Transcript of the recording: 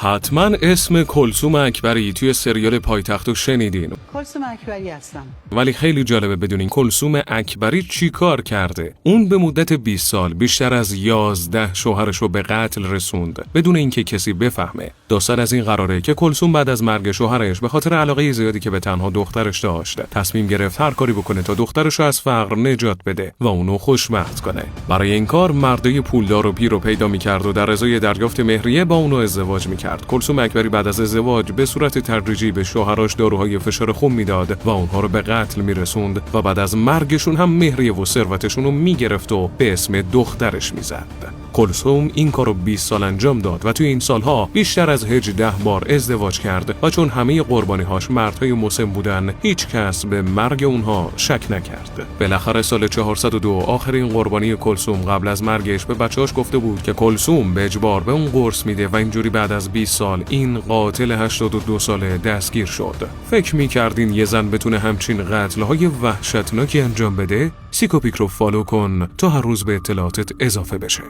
حتما اسم کلثوم اکبری توی سریال پایتختو شنیدین. کلثوم اکبری هستم. ولی خیلی جالبه بدونین کلثوم اکبری چی کار کرده. اون به مدت 20 سال بیشتر از 11 شوهرش رو به قتل رسوند بدون اینکه کسی بفهمه. داستان از این قراره که کلثوم بعد از مرگ شوهرش به خاطر علاقه زیادی که به تنها دخترش داشت تصمیم گرفت هر کاری بکنه تا دخترش رو از فقر نجات بده و اونو خوشبخت کنه. برای این کار مردای پولدار و پیر رو پیدا می‌کرد و در ازای دریافت مهریه با اونو ازدواج می‌کرد. کلثوم اکبری بعد از ازدواج به صورت تدریجی به شوهراش داروهای فشار خون میداد و اونها رو به قتل میرسوند و بعد از مرگشون هم مهریه و ثروتشون رو میگرفت و به اسم دخترش میزد. کلثوم این کارو 20 سال انجام داد و توی این سالها بیشتر از 18 بار ازدواج کرد و چون همه قربانی‌هاش مردهای مسن بودن هیچ کس به مرگ اونها شک نکرد. بالاخره سال 402 آخرین قربانی کلثوم قبل از مرگش به بچه‌هاش گفته بود که کلثوم به اجبار به اون قرص میده و اینجوری بعد از 20 سال این قاتل 82 ساله دستگیر شد. فکر می‌کردین یه زن بتونه همچین قتل‌های وحشتناکی انجام بده؟ سیکوپیک رو فالو کن تا هر روز به اطلاعاتت اضافه بشه.